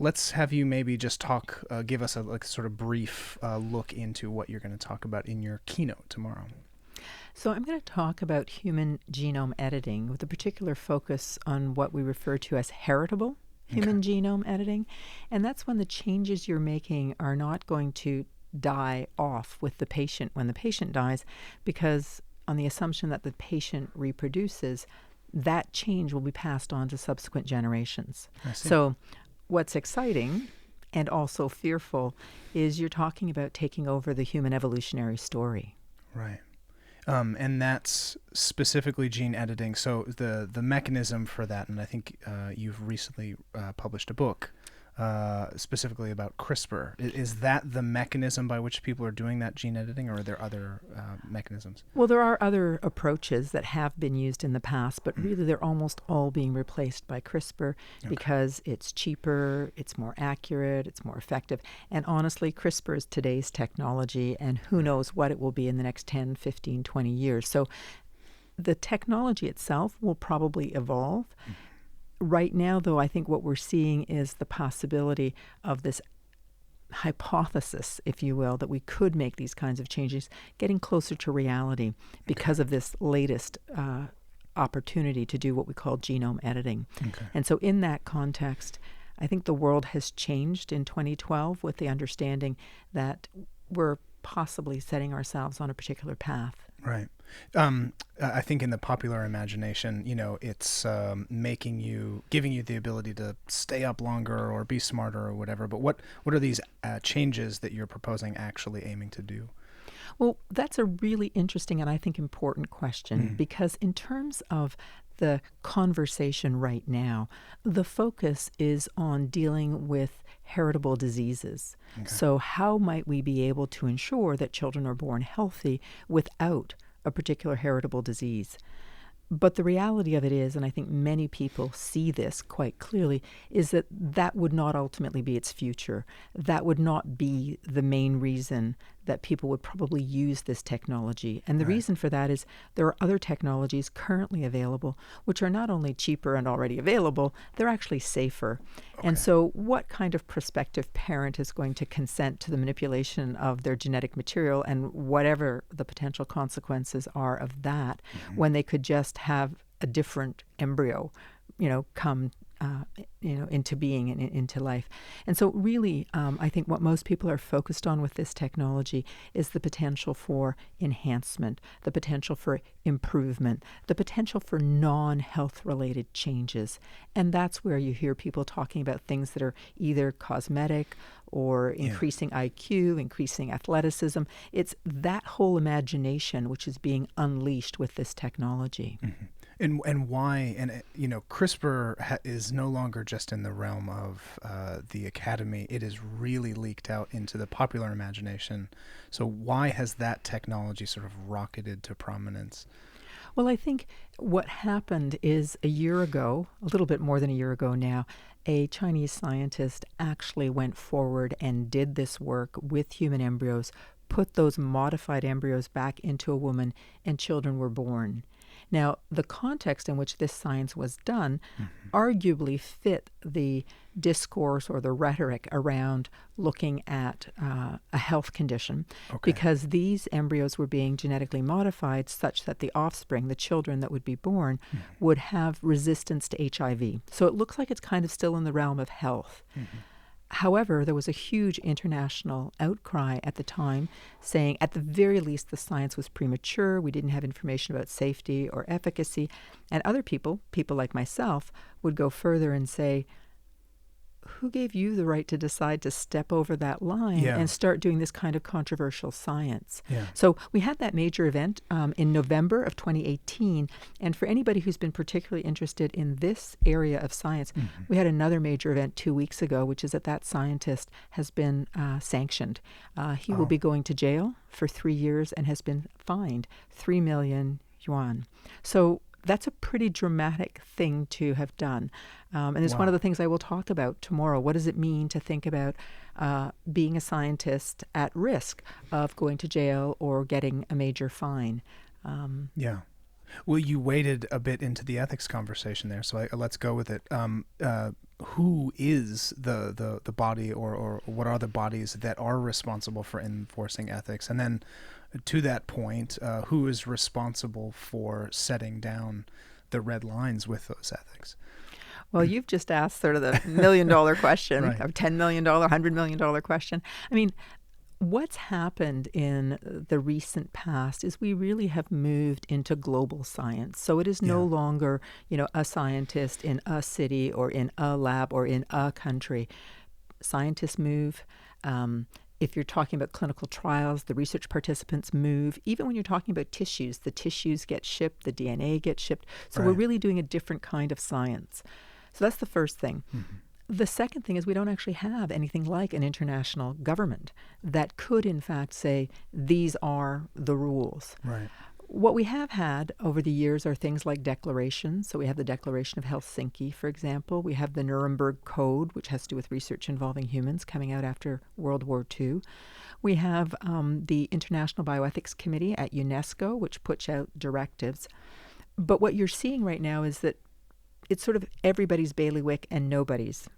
let's have you maybe just give us a sort of brief look into what you're going to talk about in your keynote tomorrow. So I'm going to talk about human genome editing with a particular focus on what we refer to as heritable human genome editing. And that's when the changes you're making are not going to die off with the patient when the patient dies, because on the assumption that the patient reproduces, that change will be passed on to subsequent generations. So what's exciting and also fearful is you're talking about taking over the human evolutionary story. Right. And that's specifically gene editing. So the mechanism for that, and I think you've recently published a book specifically about CRISPR. Is that the mechanism by which people are doing that gene editing, or are there other mechanisms? Well, there are other approaches that have been used in the past, but really they're almost all being replaced by CRISPR because it's cheaper, it's more accurate, it's more effective. And honestly, CRISPR is today's technology, and who knows what it will be in the next 10, 15, 20 years. So the technology itself will probably evolve. Right now, though, I think what we're seeing is the possibility of this hypothesis, if you will, that we could make these kinds of changes getting closer to reality because of this latest opportunity to do what we call genome editing. And so in that context, I think the world has changed in 2012 with the understanding that we're possibly setting ourselves on a particular path. Right. I think in the popular imagination, it's giving you the ability to stay up longer or be smarter or whatever. But what are these changes that you're proposing actually aiming to do? Well, that's a really interesting and I think important question, because in terms of the conversation right now, the focus is on dealing with heritable diseases. So how might we be able to ensure that children are born healthy without a particular heritable disease? But the reality of it is, and I think many people see this quite clearly, is that that would not ultimately be its future. That would not be the main reason that people would probably use this technology. And the reason for that is there are other technologies currently available which are not only cheaper and already available, they're actually safer. And so what kind of prospective parent is going to consent to the manipulation of their genetic material and whatever the potential consequences are of that when they could just have a different embryo, come into being and into life? And so really, I think what most people are focused on with this technology is the potential for enhancement, the potential for improvement, the potential for non-health related changes. And that's where you hear people talking about things that are either cosmetic or increasing IQ, increasing athleticism. It's that whole imagination which is being unleashed with this technology. And why? And CRISPR is no longer just in the realm of the academy. It is really leaked out into the popular imagination. So why has that technology sort of rocketed to prominence? Well, I think what happened is a year ago, a little bit more than a year ago now, a Chinese scientist actually went forward and did this work with human embryos, put those modified embryos back into a woman, and children were born. Now, the context in which this science was done arguably fit the discourse or the rhetoric around looking at a health condition, because these embryos were being genetically modified such that the offspring, the children that would be born, would have resistance to HIV. So it looks like it's kind of still in the realm of health. However, there was a huge international outcry at the time saying, at the very least, the science was premature. We didn't have information about safety or efficacy. And other people like myself, would go further and say, who gave you the right to decide to step over that line and start doing this kind of controversial science? So we had that major event in November of 2018. And for anybody who's been particularly interested in this area of science, we had another major event 2 weeks ago, which is that scientist has been sanctioned. He will be going to jail for 3 years and has been fined 3 million yuan. So that's a pretty dramatic thing to have done. And it's one of the things I will talk about tomorrow. What does it mean to think about being a scientist at risk of going to jail or getting a major fine? Well, you waded a bit into the ethics conversation there, so let's go with it. Who is the body, or what are the bodies that are responsible for enforcing ethics? And then to that point, who is responsible for setting down the red lines with those ethics? Well, you've just asked sort of the $1 million question, Right. or $10 million, $100 million question. I mean, what's happened in the recent past is we really have moved into global science. So it is no longer, a scientist in a city or in a lab or in a country. Scientists move. If you're talking about clinical trials, the research participants move. Even when you're talking about tissues, the tissues get shipped, the DNA gets shipped. So we're really doing a different kind of science. So that's the first thing. Mm-hmm. The second thing is we don't actually have anything like an international government that could, in fact, say, these are the rules. Right. What we have had over the years are things like declarations. So we have the Declaration of Helsinki, for example. We have the Nuremberg Code, which has to do with research involving humans, coming out after World War II. We have the International Bioethics Committee at UNESCO, which puts out directives. But what you're seeing right now is that it's sort of everybody's bailiwick and nobody's.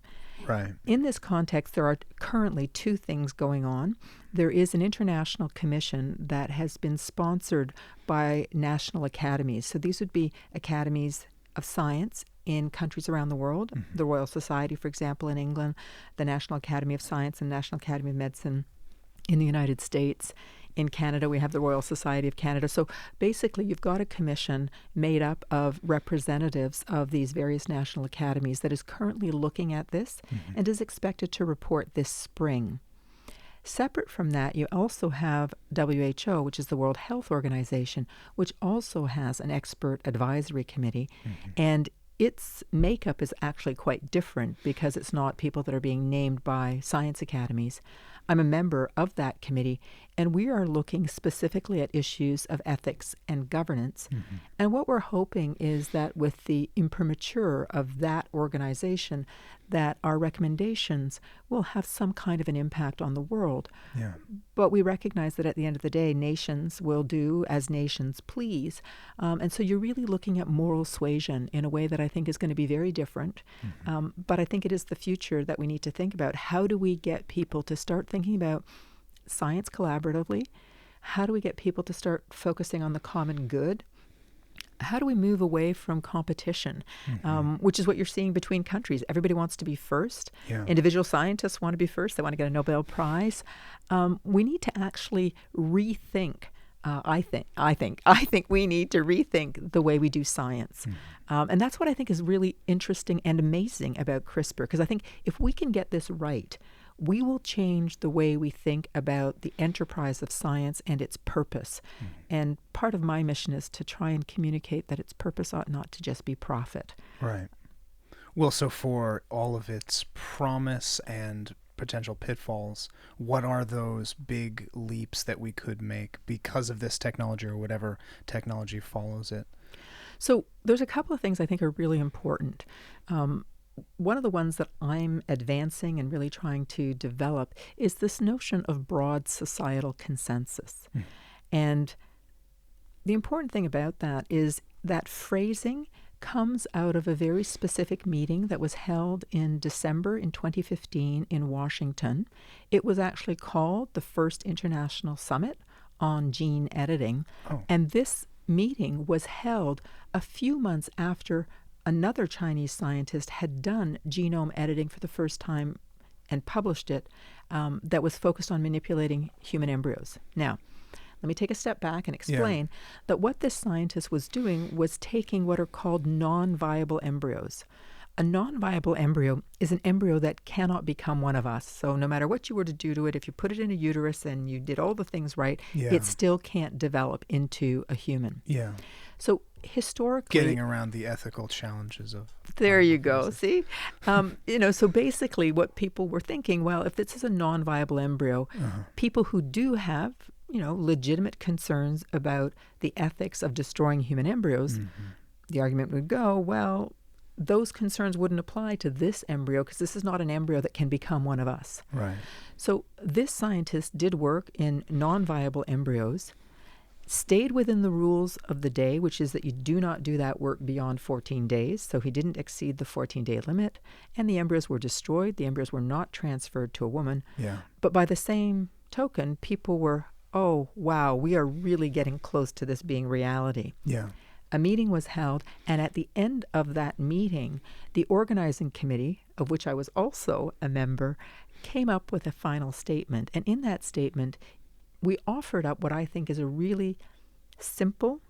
Right. In this context, there are currently two things going on. There is an international commission that has been sponsored by national academies. So these would be academies of science in countries around the world. Mm-hmm. The Royal Society, for example, in England, the National Academy of Science and National Academy of Medicine in the United States. In Canada, we have the Royal Society of Canada. So basically, you've got a commission made up of representatives of these various national academies that is currently looking at this and is expected to report this spring. Separate from that, you also have WHO, which is the World Health Organization, which also has an expert advisory committee. And its makeup is actually quite different because it's not people that are being named by science academies. I'm a member of that committee, and we are looking specifically at issues of ethics and governance. And what we're hoping is that with the imprimatur of that organization, that our recommendations will have some kind of an impact on the world. Yeah. But we recognize that at the end of the day, nations will do as nations please. And so you're really looking at moral suasion in a way that I think is going to be very different. But I think it is the future that we need to think about. How do we get people to start thinking about science collaboratively? How do we get people to start focusing on the common good? How do we move away from competition, which is what you're seeing between countries? Everybody wants to be first. Yeah. Individual scientists want to be first. They want to get a Nobel Prize. We need to actually rethink. I think we need to rethink the way we do science. And that's what I think is really interesting and amazing about CRISPR, because I think if we can get this right, we will change the way we think about the enterprise of science and its purpose. And part of my mission is to try and communicate that its purpose ought not to just be profit. Right. Well, so for all of its promise and potential pitfalls, what are those big leaps that we could make because of this technology or whatever technology follows it? So there's a couple of things I think are really important. One of the ones that I'm advancing and really trying to develop is this notion of broad societal consensus. And the important thing about that is that phrasing comes out of a very specific meeting that was held in December in 2015 in Washington. It was actually called the First International Summit on Gene Editing. And this meeting was held a few months after another Chinese scientist had done genome editing for the first time and published it, that was focused on manipulating human embryos. Now, let me take a step back and explain that what this scientist was doing was taking what are called non-viable embryos. A non-viable embryo is an embryo that cannot become one of us. So no matter what you were to do to it, if you put it in a uterus and you did all the things right, it still can't develop into a human. Yeah. So historically, getting around the ethical challenges of. There you go. See, so basically, what people were thinking, well, if this is a non-viable embryo, people who do have, legitimate concerns about the ethics of destroying human embryos, the argument would go, well, those concerns wouldn't apply to this embryo because this is not an embryo that can become one of us. Right. So this scientist did work in non-viable embryos, stayed within the rules of the day, which is that you do not do that work beyond 14 days. So he didn't exceed the 14-day limit, and the embryos were destroyed. The embryos were not transferred to a woman. Yeah. But by the same token, people were, oh, wow, we are really getting close to this being reality. Yeah. A meeting was held, and at the end of that meeting, the organizing committee, of which I was also a member, came up with a final statement. And in that statement, we offered up what I think is a really simple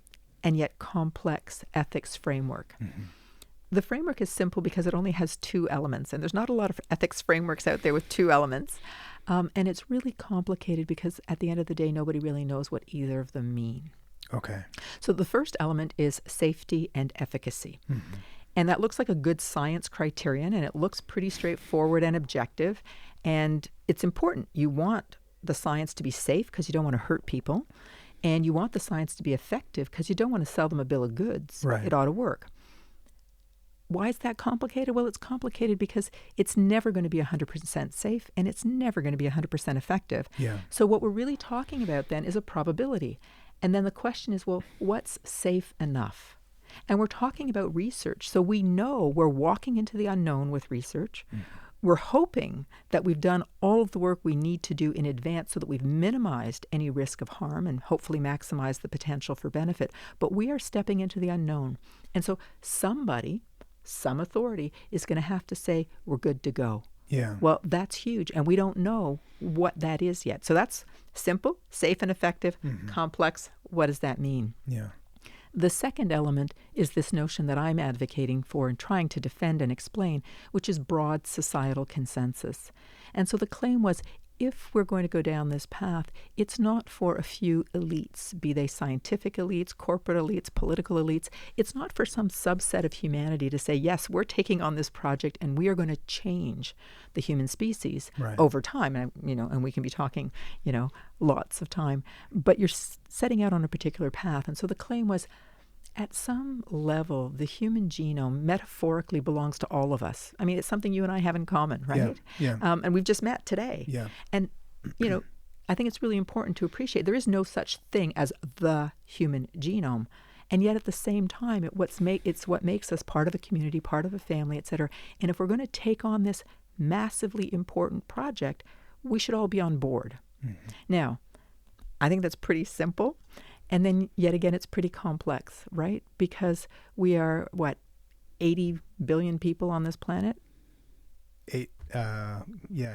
and yet complex ethics framework. Mm-hmm. The framework is simple because it only has two elements, and there's not a lot of ethics frameworks out there with two elements. And it's really complicated because at the end of the day, nobody really knows what either of them mean. Okay. So the first element is safety and efficacy. Mm-hmm. And that looks like a good science criterion, and it looks pretty straightforward and objective. And it's important. You want the science to be safe because you don't want to hurt people. And you want the science to be effective because you don't want to sell them a bill of goods. Right. It ought to work. Why is that complicated? Well, it's complicated because it's never going to be 100% safe, and it's never going to be 100% effective. Yeah. So what we're really talking about then is a probability. And then the question is, well, what's safe enough? And we're talking about research. So we know we're walking into the unknown with research. Mm. We're hoping that we've done all of the work we need to do in advance so that we've minimized any risk of harm and hopefully maximized the potential for benefit. But we are stepping into the unknown. And so somebody, some authority, is going to have to say, we're good to go. Yeah. Well, that's huge, and we don't know what that is yet. So that's simple, safe and effective, complex. What does that mean? Yeah. The second element is this notion that I'm advocating for and trying to defend and explain, which is broad societal consensus. And so the claim was, if we're going to go down this path, it's not for a few elites, be they scientific elites, corporate elites, political elites. It's not for some subset of humanity to say, yes, we're taking on this project and we are going to change the human species over time. And we can be talking, lots of time. But you're setting out on a particular path. And so the claim was, at some level, the human genome metaphorically belongs to all of us. I mean, it's something you and I have in common, right? Yeah. And we've just met today. Yeah. And, I think it's really important to appreciate there is no such thing as the human genome. And yet at the same time, it's what makes us part of a community, part of a family, et cetera. And if we're going to take on this massively important project, we should all be on board. Mm-hmm. Now, I think that's pretty simple. And then, yet again, it's pretty complex, right? Because we are, 80 billion people on this planet? Yeah.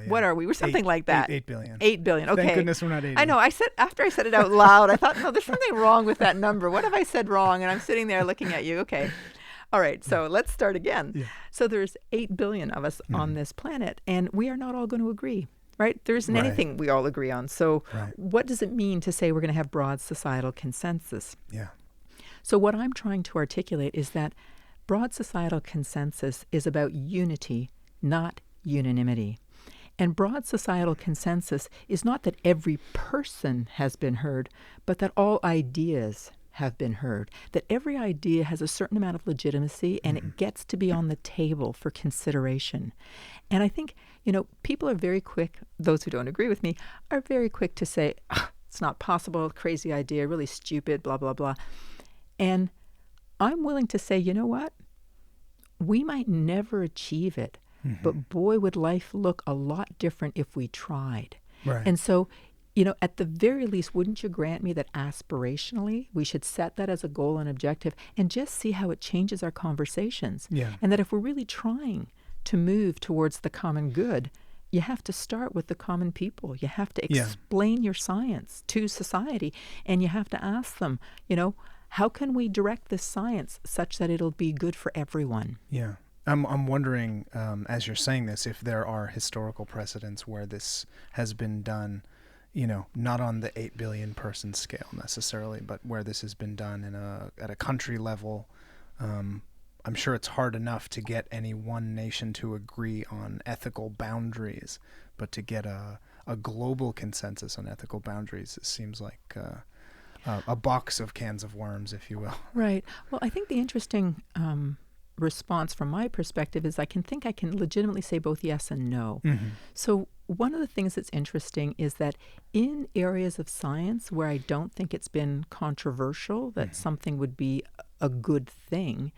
What are we? We're something like that. 8 billion. 8 billion, okay. Thank goodness we're not 80. I know. After I said it out loud, I thought, no, there's something wrong with that number. What have I said wrong? And I'm sitting there looking at you. Okay. All right, so let's start again. Yeah. So there's 8 billion of us on this planet, and we are not all going to agree. Right? There isn't anything we all agree on. So what does it mean to say we're going to have broad societal consensus? Yeah. So what I'm trying to articulate is that broad societal consensus is about unity, not unanimity. And broad societal consensus is not that every person has been heard, but that all ideas have been heard, that every idea has a certain amount of legitimacy and it gets to be on the table for consideration. And I think, people are very quick, those who don't agree with me, are very quick to say, it's not possible, crazy idea, really stupid, blah, blah, blah. And I'm willing to say, you know what? We might never achieve it, but boy, would life look a lot different if we tried. Right. And so, at the very least, wouldn't you grant me that aspirationally we should set that as a goal and objective and just see how it changes our conversations? Yeah. And that if we're really trying to move towards the common good, you have to start with the common people. You have to explain your science to society, and you have to ask them, how can we direct this science such that it'll be good for everyone? Yeah. I'm wondering, as you're saying this, if there are historical precedents where this has been done, not on the 8 billion person scale necessarily, but where this has been done at a country level. I'm sure it's hard enough to get any one nation to agree on ethical boundaries, but to get a global consensus on ethical boundaries, it seems like a box of cans of worms, if you will. Right. Well, I think the interesting response from my perspective is I can legitimately say both yes and no. So one of the things that's interesting is that in areas of science where I don't think it's been controversial that something would be a good thing,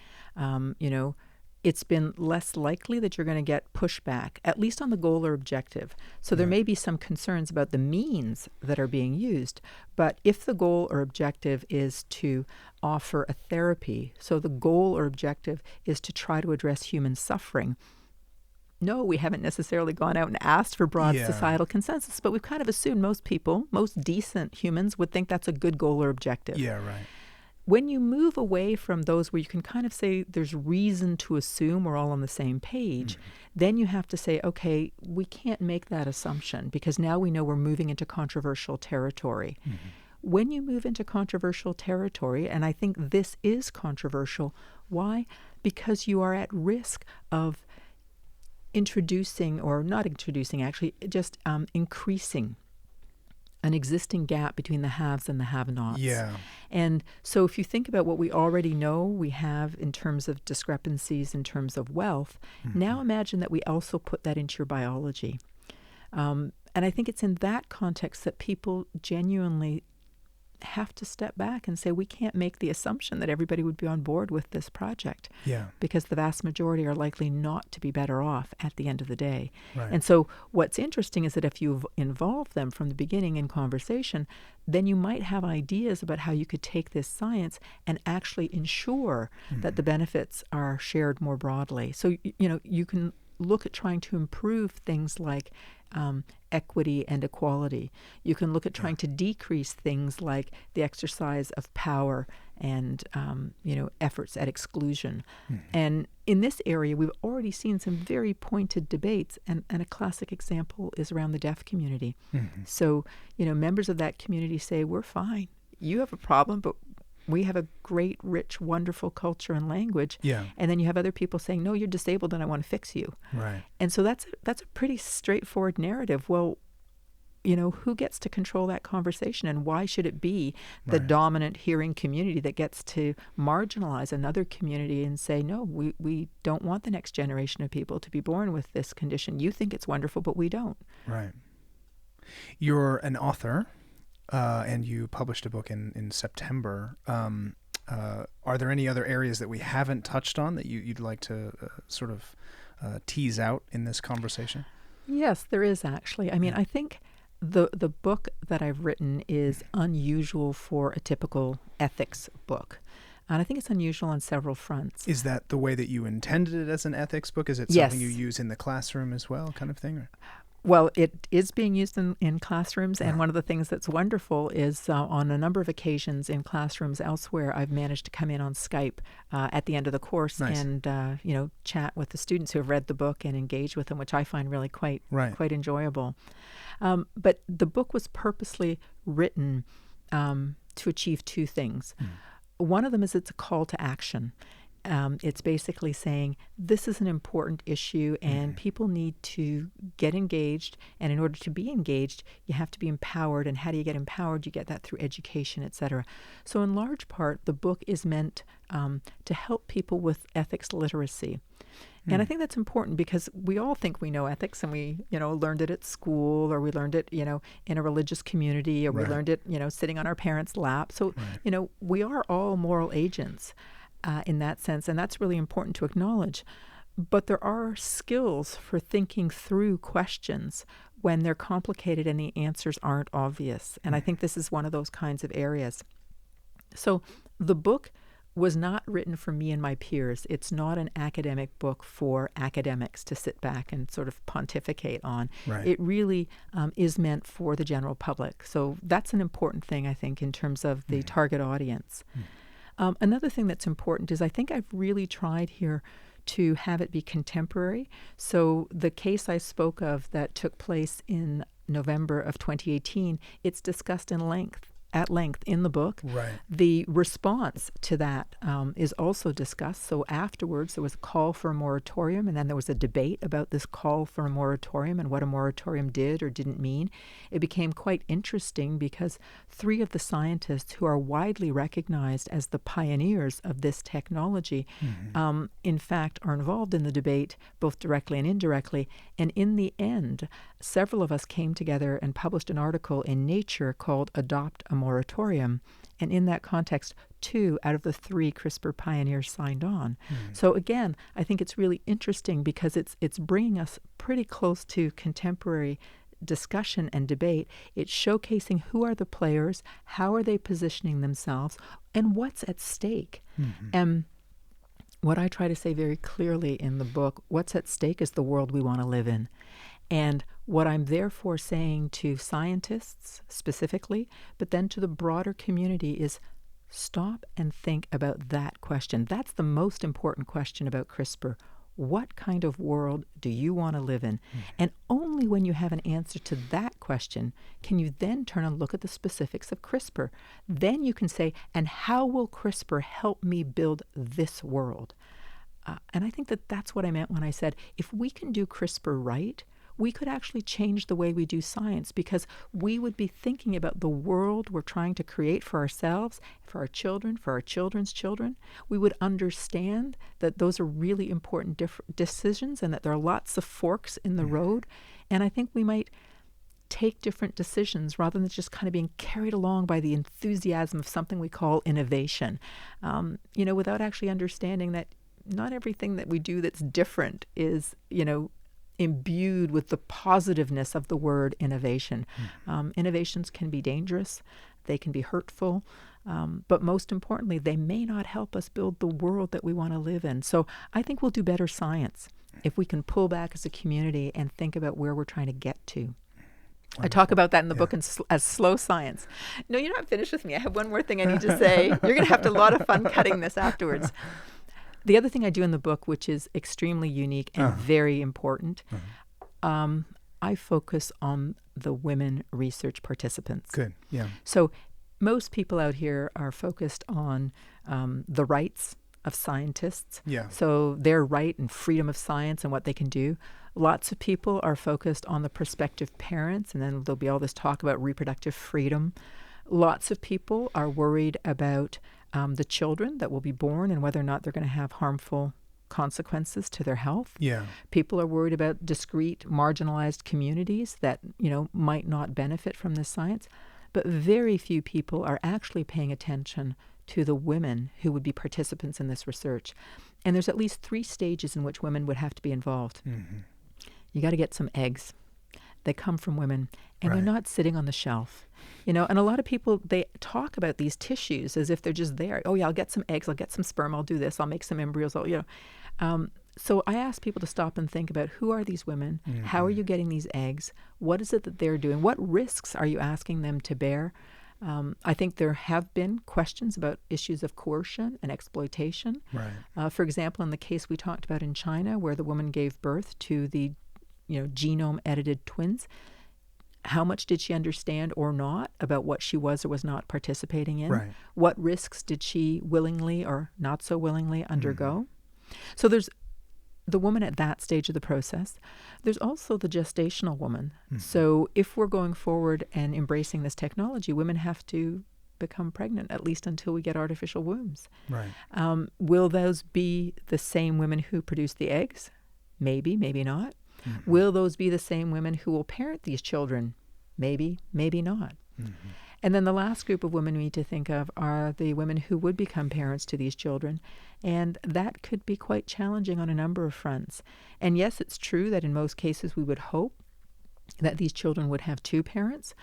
it's been less likely that you're going to get pushback, at least on the goal or objective. So there may be some concerns about the means that are being used, but if the goal or objective is to offer a therapy, so the goal or objective is to try to address human suffering, no, we haven't necessarily gone out and asked for broad societal consensus, but we've kind of assumed most decent humans would think that's a good goal or objective. Yeah, right. When you move away from those where you can kind of say there's reason to assume we're all on the same page, then you have to say, okay, we can't make that assumption because now we know we're moving into controversial territory. When you move into controversial territory, and I think this is controversial, why? Because you are at risk of increasing an existing gap between the haves and the have-nots. Yeah. And so if you think about what we already know we have in terms of discrepancies in terms of wealth, now imagine that we also put that into your biology. And I think it's in that context that people genuinely have to step back and say, we can't make the assumption that everybody would be on board with this project. Yeah. Because the vast majority are likely not to be better off at the end of the day. Right. And so what's interesting is that if you've involved them from the beginning in conversation, then you might have ideas about how you could take this science and actually ensure that the benefits are shared more broadly. So, you can look at trying to improve things like equity and equality. You can look at trying to decrease things like the exercise of power and efforts at exclusion. And in this area, we've already seen some very pointed debates, and a classic example is around the deaf community. So, members of that community say, we're fine. You have a problem, but we have a great, rich, wonderful culture and language. Yeah. And then you have other people saying, no, you're disabled and I want to fix you. Right. And so that's a pretty straightforward narrative. Well, who gets to control that conversation, and why should it be the dominant hearing community that gets to marginalize another community and say, no, we don't want the next generation of people to be born with this condition. You think it's wonderful, but we don't. Right. You're an author. And you published a book in September. Are there any other areas that we haven't touched on that you'd like to sort of tease out in this conversation? Yes, there is actually. I mean, I think the book that I've written is unusual for a typical ethics book. And I think it's unusual on several fronts. Is that the way that you intended it as an ethics book? Is it Yes. something you use in the classroom as well, kind of thing? Or? Well, it is being used in classrooms, and one of the things that's wonderful is on a number of occasions in classrooms elsewhere, I've managed to come in on Skype at the end of the course and chat with the students who have read the book and engage with them, which I find really quite enjoyable. But the book was purposely written to achieve two things. One of them is it's a call to action. It's basically saying this is an important issue and people need to get engaged. And in order to be engaged, you have to be empowered. And how do you get empowered? You get that through education, et cetera. So in large part, the book is meant to help people with ethics literacy. And I think that's important because we all think we know ethics, and we, learned it at school, or we learned it, in a religious community, or we learned it, sitting on our parents' lap. So, we are all moral agents. In that sense, and that's really important to acknowledge. But there are skills for thinking through questions when they're complicated and the answers aren't obvious. And I think this is one of those kinds of areas. So the book was not written for me and my peers. It's not an academic book for academics to sit back and sort of pontificate on. Right. It really is meant for the general public. So that's an important thing, I think, in terms of the target audience. Another thing that's important is I think I've really tried here to have it be contemporary. So the case I spoke of that took place in November of 2018, it's discussed in length at length in the book. Right. The response to that is also discussed. So afterwards, there was a call for a moratorium, and then there was a debate about this call for a moratorium and what a moratorium did or didn't mean. It became quite interesting because 3 of the scientists who are widely recognized as the pioneers of this technology, in fact, are involved in the debate, both directly and indirectly. And in the end, several of us came together and published an article in Nature called Adopt a Moratorium. And in that context, 2 out of the 3 CRISPR pioneers signed on. So again, I think it's really interesting because it's bringing us pretty close to contemporary discussion and debate. It's showcasing who are the players, how are they positioning themselves, and what's at stake. And what I try to say very clearly in the book, what's at stake is the world we want to live in. And what I'm therefore saying to scientists specifically, but then to the broader community, is stop and think about that question. That's the most important question about CRISPR. What kind of world do you want to live in? And only when you have an answer to that question can you then turn and look at the specifics of CRISPR. Then you can say, and how will CRISPR help me build this world? And I think that that's what I meant when I said, if we can do CRISPR right, we could actually change the way we do science, because we would be thinking about the world we're trying to create for ourselves, for our children, for our children's children. We would understand that those are really important decisions and that there are lots of forks in the road. And I think we might take different decisions rather than just kind of being carried along by the enthusiasm of something we call innovation, without actually understanding that not everything that we do that's different is, imbued with the positiveness of the word innovation. Innovations can be dangerous, they can be hurtful, but most importantly, they may not help us build the world that we want to live in. So I think we'll do better science if we can pull back as a community and think about where we're trying to get to. Wonderful. I talk about that in the book as slow science. No, you're not finished with me. I have one more thing I need to say. You're going to have a lot of fun cutting this afterwards. The other thing I do in the book, which is extremely unique and very important, I focus on the women research participants. Good, yeah. So most people out here are focused on the rights of scientists. Yeah. So their right and freedom of science and what they can do. Lots of people are focused on the prospective parents, and then there'll be all this talk about reproductive freedom. Lots of people are worried about the children that will be born and whether or not they're going to have harmful consequences to their health. Yeah. People are worried about discrete, marginalized communities that, might not benefit from this science. But very few people are actually paying attention to the women who would be participants in this research. And there's at least 3 stages in which women would have to be involved. You got to get some eggs. They come from women, and they're not sitting on the shelf. And a lot of people, they talk about these tissues as if they're just there. Oh, yeah, I'll get some eggs, I'll get some sperm, I'll do this, I'll make some embryos, So I ask people to stop and think about, who are these women? How are you getting these eggs? What is it that they're doing? What risks are you asking them to bear? I think there have been questions about issues of coercion and exploitation. Right. For example, in the case we talked about in China, where the woman gave birth to the genome-edited twins, how much did she understand or not about what she was or was not participating in? Right. What risks did she willingly or not so willingly undergo? So there's the woman at that stage of the process. There's also the gestational woman. So if we're going forward and embracing this technology, women have to become pregnant, at least until we get artificial wombs. Right. Will those be the same women who produce the eggs? Maybe, maybe not. Will those be the same women who will parent these children? Maybe, maybe not. And then the last group of women we need to think of are the women who would become parents to these children. And that could be quite challenging on a number of fronts. And yes, it's true that in most cases we would hope that these children would have 2 parents.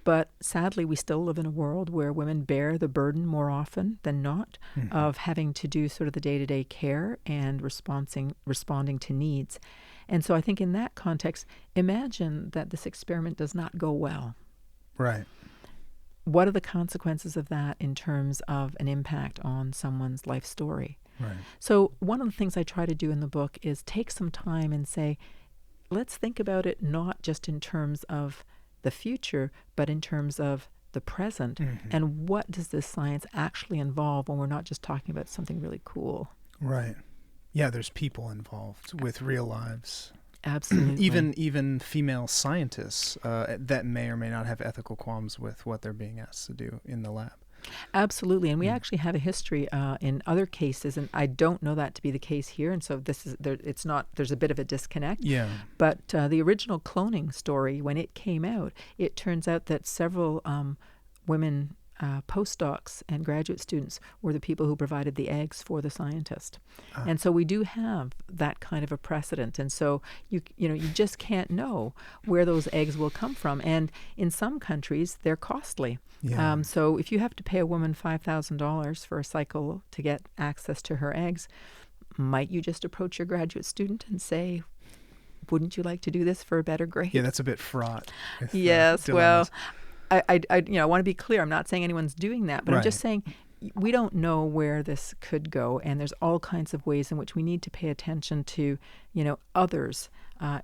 But sadly, we still live in a world where women bear the burden more often than not of having to do sort of the day-to-day care and responding to needs. And so I think in that context, imagine that this experiment does not go well. Right. What are the consequences of that in terms of an impact on someone's life story? Right. So one of the things I try to do in the book is take some time and say, let's think about it not just in terms of the future, but in terms of the present, Mm-hmm. and what does this science actually involve when we're not just talking about something really cool. Right. Yeah, there's people involved with real lives. Absolutely. Even female scientists that may or may not have ethical qualms with what they're being asked to do in the lab. Absolutely, and we actually have a history in other cases, and I don't know that to be the case here, and so this is there. It's not. There's a bit of a disconnect. Yeah. But the original cloning story, when it came out, it turns out that several women postdocs and graduate students were the people who provided the eggs for the scientist, and so we do have that kind of a precedent. And so you just can't know where those eggs will come from, and in some countries they're costly. Yeah. So if you have to pay a woman $5,000 for a cycle to get access to her eggs, might you just approach your graduate student and say, "Wouldn't you like to do this for a better grade?" Yeah, that's a bit fraught. With, yes. dilemmas. Well, I want to be clear. I'm not saying anyone's doing that, but I'm just saying we don't know where this could go, and there's all kinds of ways in which we need to pay attention to, others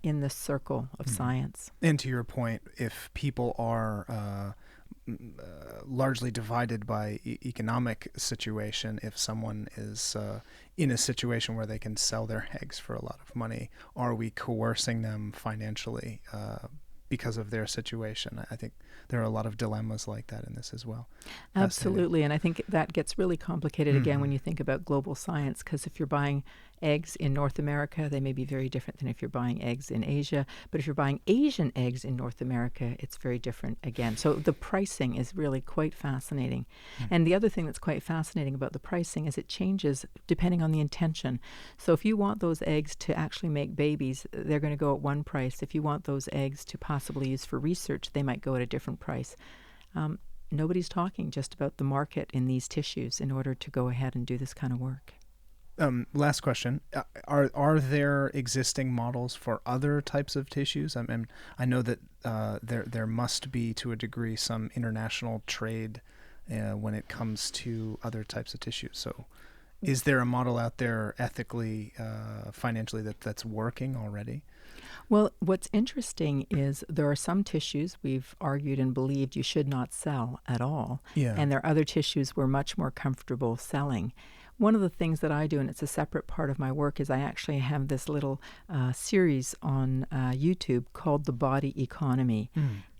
in this circle of science. And to your point, if people are largely divided by economic situation, if someone is in a situation where they can sell their eggs for a lot of money, are we coercing them financially because of their situation? I think there are a lot of dilemmas like that in this as well. Absolutely, and I think that gets really complicated again when you think about global science, because if you're buying eggs in North America, they may be very different than if you're buying eggs in Asia. But if you're buying Asian eggs in North America, it's very different again. So the pricing is really quite fascinating. And the other thing that's quite fascinating about the pricing is it changes depending on the intention. So if you want those eggs to actually make babies, they're going to go at one price. If you want those eggs to possibly use for research, they might go at a different price. Nobody's talking just about the market in these tissues in order to go ahead and do this kind of work. Last question: Are there existing models for other types of tissues? I know that there must be, to a degree, some international trade when it comes to other types of tissues. So, is there a model out there ethically, financially that's working already? Well, what's interesting is there are some tissues we've argued and believed you should not sell at all, and there are other tissues we're much more comfortable selling. One of the things that I do, and it's a separate part of my work, is I actually have this little series on YouTube called The Body Economy,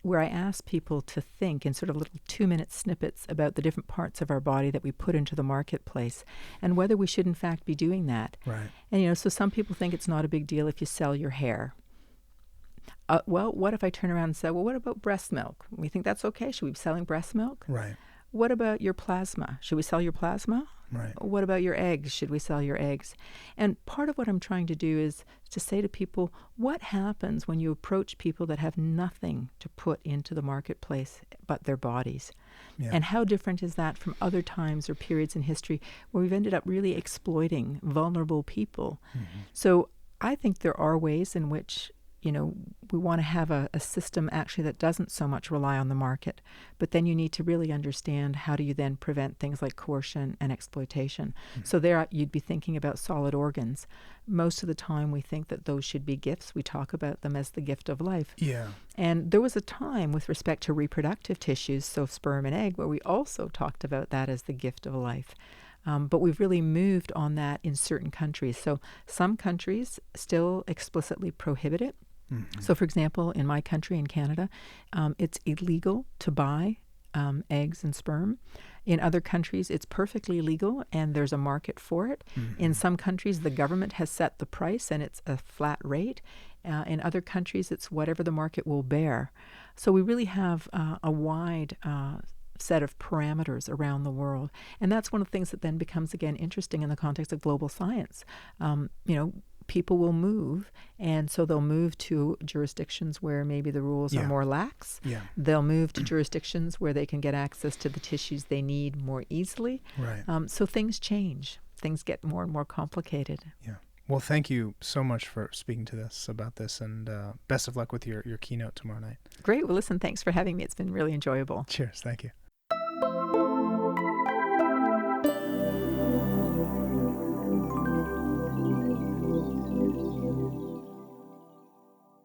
where I ask people to think in sort of little 2-minute snippets about the different parts of our body that we put into the marketplace and whether we should in fact be doing that. Right. And, so some people think it's not a big deal if you sell your hair. Well, what if I turn around and say, well, what about breast milk? We think that's okay. Should we be selling breast milk? Right. What about your plasma? Should we sell your plasma? Right. What about your eggs? Should we sell your eggs? And part of what I'm trying to do is to say to people, what happens when you approach people that have nothing to put into the marketplace but their bodies? Yeah. And how different is that from other times or periods in history where we've ended up really exploiting vulnerable people? So I think there are ways in which we want to have a system actually that doesn't so much rely on the market. But then you need to really understand how do you then prevent things like coercion and exploitation. So there you'd be thinking about solid organs. Most of the time we think that those should be gifts. We talk about them as the gift of life. Yeah. And there was a time with respect to reproductive tissues, so sperm and egg, where we also talked about that as the gift of life. But we've really moved on that in certain countries. So some countries still explicitly prohibit it. So, for example, in my country, in Canada, it's illegal to buy eggs and sperm. In other countries, it's perfectly legal and there's a market for it. In some countries, the government has set the price and it's a flat rate. In other countries, it's whatever the market will bear. So we really have a wide set of parameters around the world. And that's one of the things that then becomes, again, interesting in the context of global science. People will move, and so they'll move to jurisdictions where maybe the rules are more lax. Yeah. They'll move to jurisdictions where they can get access to the tissues they need more easily. Right. So things change. Things get more and more complicated. Yeah. Well, thank you so much for speaking to us about this, and best of luck with your keynote tomorrow night. Great. Well, listen, thanks for having me. It's been really enjoyable. Cheers. Thank you.